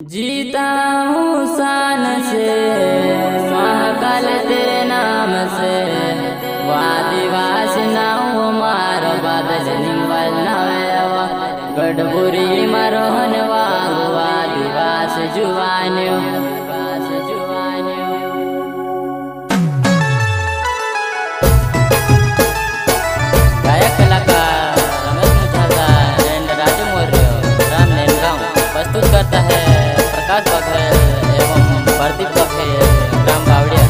जीता हूँ शान से महाकाल तेरे नाम से वादिवास ना हो मार बादल निवल नवा गढ़बुरी मरोहन वादिवास जुवान्यो गायक कलाकार रमेश मुझागा एंड राजू मौर्य राम नेनगांव प्रस्तुत करता है प्रकाश बघेल एवं प्रदीप बघेल ग्राम बावड़िया।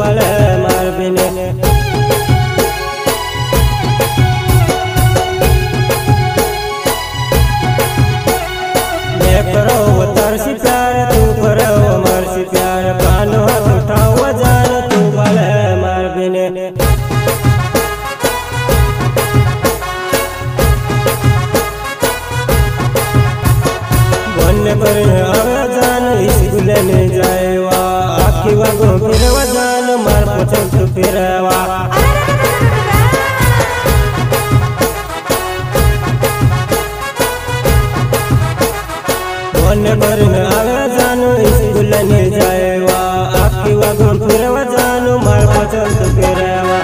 बड़े मार बिने मैं करो तरसी प्यार तू करो मरसी प्यार कानो हाथ उठाओ जान तू बड़े मार बिने पर आवे जान स्कूल में जाएवा आखी वागो फिरवा जान मार पछंत फिरवा वन पर आवे जान स्कूल में जाएवा आखी वागो फिरवा जान मार पछंत फिरवा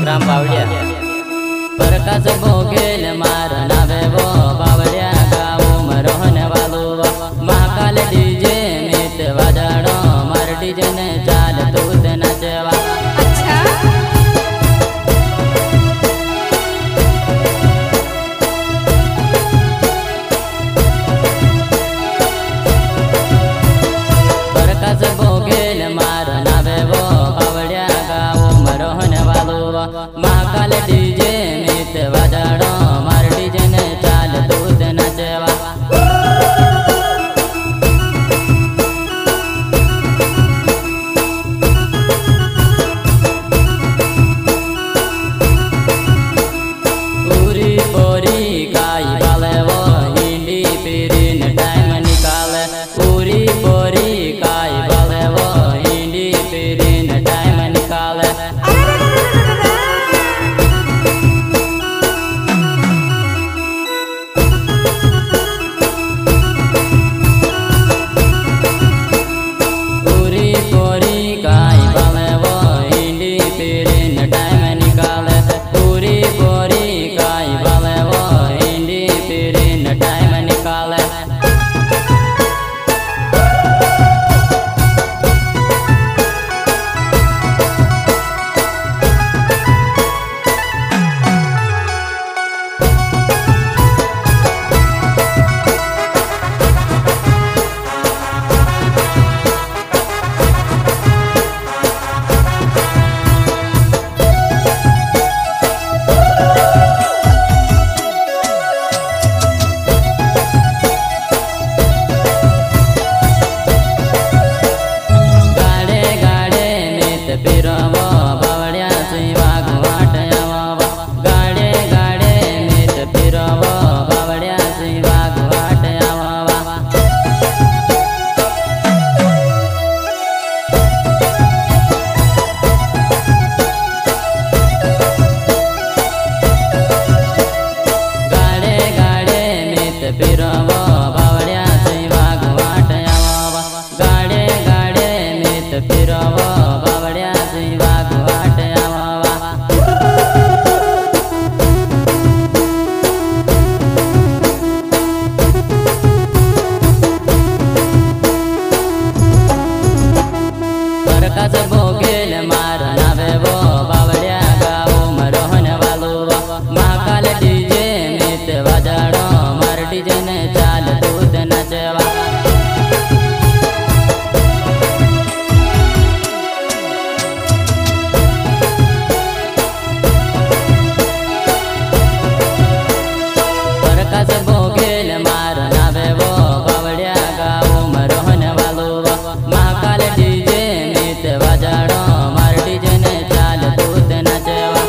ग्राम बावड़िया प्रकाश भोगेल मार नावे वो बावड़िया गाँव में रहने वालो महाकाल डीजे मित वाजाड़ो मार डीजे ने चाल दूध नचवा प्रकाश भोगेल मार नावे वो बावड़िया गाँव में रहने वालो महाकाल डीजे मित वाजाड़ो मार डीजे ने चाल दूध नचवा पूरी पोरी गाय वाले वो हिंदी पीरिन टाइम निकाले पूरी पोरी गाय वाले वो हिंदी पीरिन टाइम निकाले प्रकाश भोगेल मार नावे वो बावड़िया गाओ मरोहन वालो महाकाल डीजे मित वाजाड़ो मार डीजे ने चाल दूध नचवा प्रकाश भोगेल मार नावे वो बावड़िया गाओ मरोहन वालो महाकाल डीजे मित वाजाड़ो मार डीजे ने चाल दूध नचवा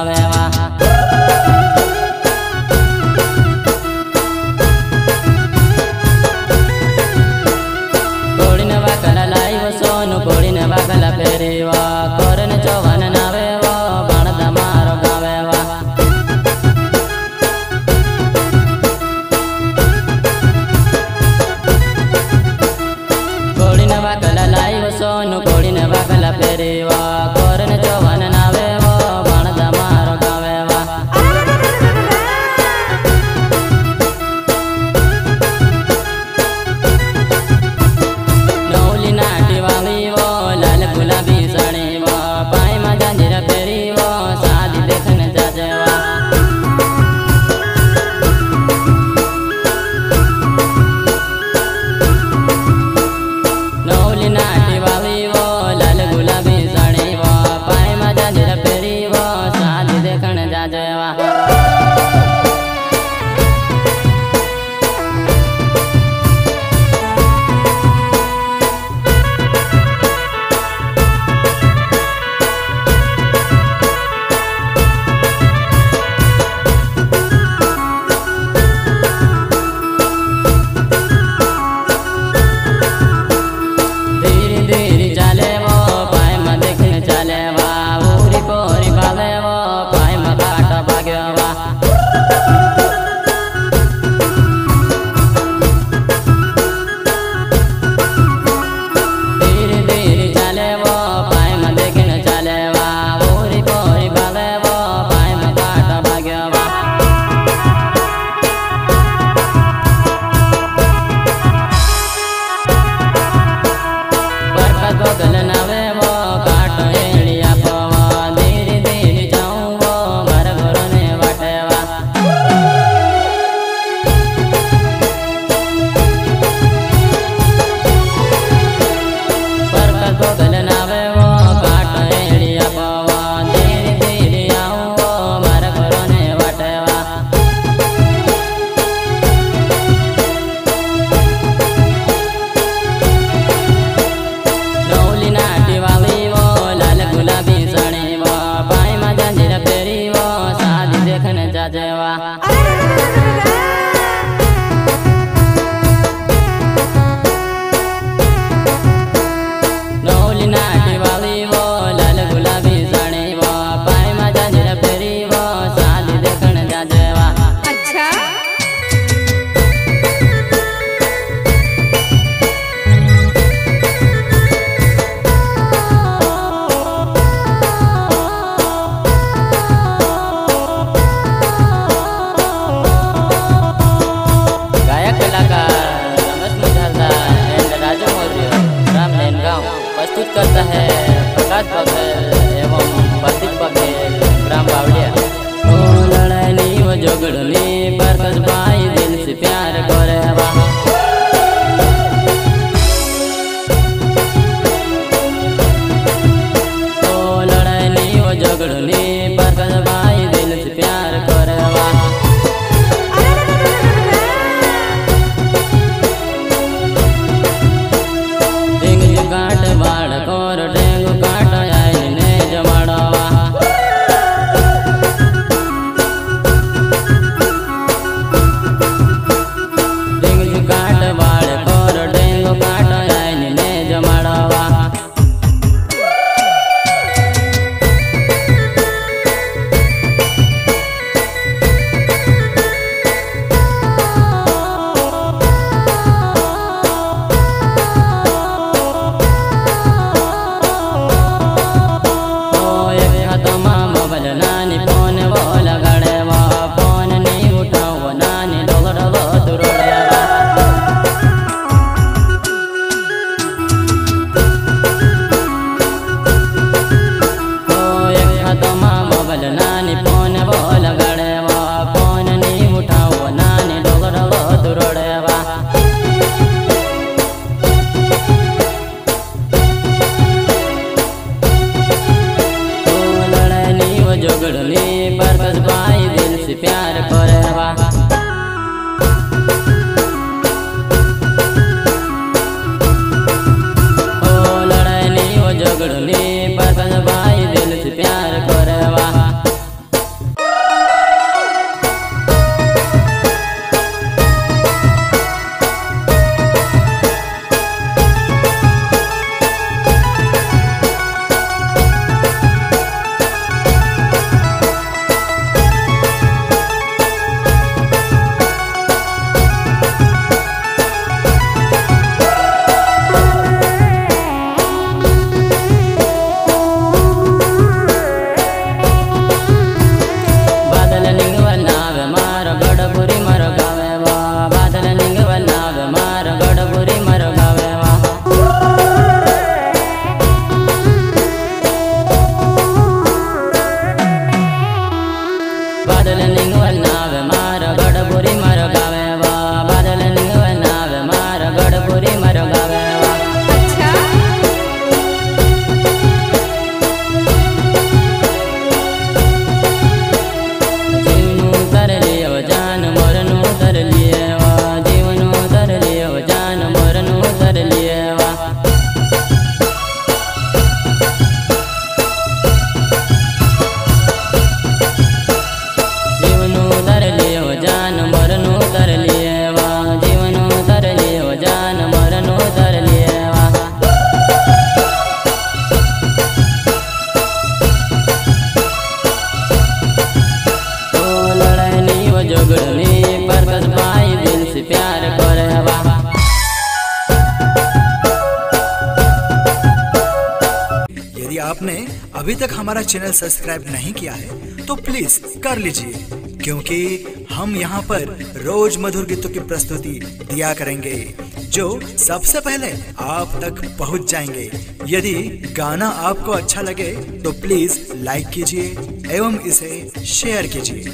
गावे वा कोड़ी ने वाकला लाई वो सोनू कोड़ी ने वाकला फेरी वा कोरन चौवन नावे वो बाणदा मारो गावे वा कोड़ी ने वाकला लाई वो सोनू कोड़ी ने वाकला फेरी वा कोरन चौवन नावे वो बाणदा मारो गावे वा नौली नाटी वाली वो लाल गुलाबी साड़ी वो पाई में जंजीर फेरी वो शादी देखने जाजे वा नौली नाटी वाली वो लाल गुलाबी साड़ी वो पाई में जंजीर फेरी वो शादी देखने जाजे वा धीरे धीरे चले वो पाई में देखने चले वा पूरी पोरी बाले वो पाई में काटा भाग्य वा धीरे धीरे चले वो पाई में देखने चले वा पूरी पोरी बाले वो पाई में काटा भाग्य वा बरकत बगल नावे वो काट एड़िया पवा धीरे धीरे जाऊं वो घर घरने वाटे वा बरकत बगल नावे वो काट एड़िया पवा धीरे धीरे आऊं वो घर घरने वाटे वा नौली नाटी वाली वो लाल गुलाबी साड़ी वो पाई में जंजीर फेरी वो शादी देखने जाजे वा नौली नाटी वाली वो लाल गुलाबी साड़ी वो पाई में जंजीर फेरी वो शादी देखने जाजे वा अच्छा गायक कलाकार रमेश मुझालदा एंड राजू मौर्य रामलेन गांव प्रस्तुत करता है प्रकाश बघेल एवं प्रदीप बघेल ग्राम बावड़िया ओ लड़ाई वो झगड़नी बरकत भाई दिल से प्यार करे वा ओ लड़ाई वो झगड़नी बरकत भाई दिल से प्यार करे वा डेंगू काट बाड़ कोर डेंगू काट आई ने जमाड़वा डेंगू काट बाड़ कोर डेंगू काट आई ने जमाड़वा नानी फोन वो लगाड़े वा फोन नहीं उठाओ नानी डोगड़ वो दुरोड़े वा ओ एक हाथमा मोबाइल नानी फोन वो लगाड़े वा फोन नहीं उठाओ नानी डोगड़ वो दुरोड़े वा झगड़नी बरकत भाई दिल से प्यार करे वा ओ लड़ाई नहीं वो झगड़नी बरकत भाई दिल से प्यार करे वा बादल निंगवल नावे मार गड़बुरी मर गावे वा बादल निंगवल नावे मार गड़बुरी मर गावे वा। अच्छा जीवनु तर लियो जान मरनु तर लिए वा जीवनु तर लियो जान मरनु तर लिए वा। जीवनु तर लियो जान मरनु तर लिए वा जीवनु तर लियो जान मरनु तर लिए वा। तो लड़नी वो झगड़नी पर कस भाई दिल से प्यार करे वा। यदि आपने अभी तक हमारा चैनल सब्सक्राइब नहीं किया है तो प्लीज कर लीजिए, क्योंकि हम यहाँ पर रोज मधुर गीतों की प्रस्तुति दिया करेंगे जो सबसे पहले आप तक पहुँच जाएंगे। यदि गाना आपको अच्छा लगे तो प्लीज लाइक कीजिए एवं इसे शेयर कीजिए।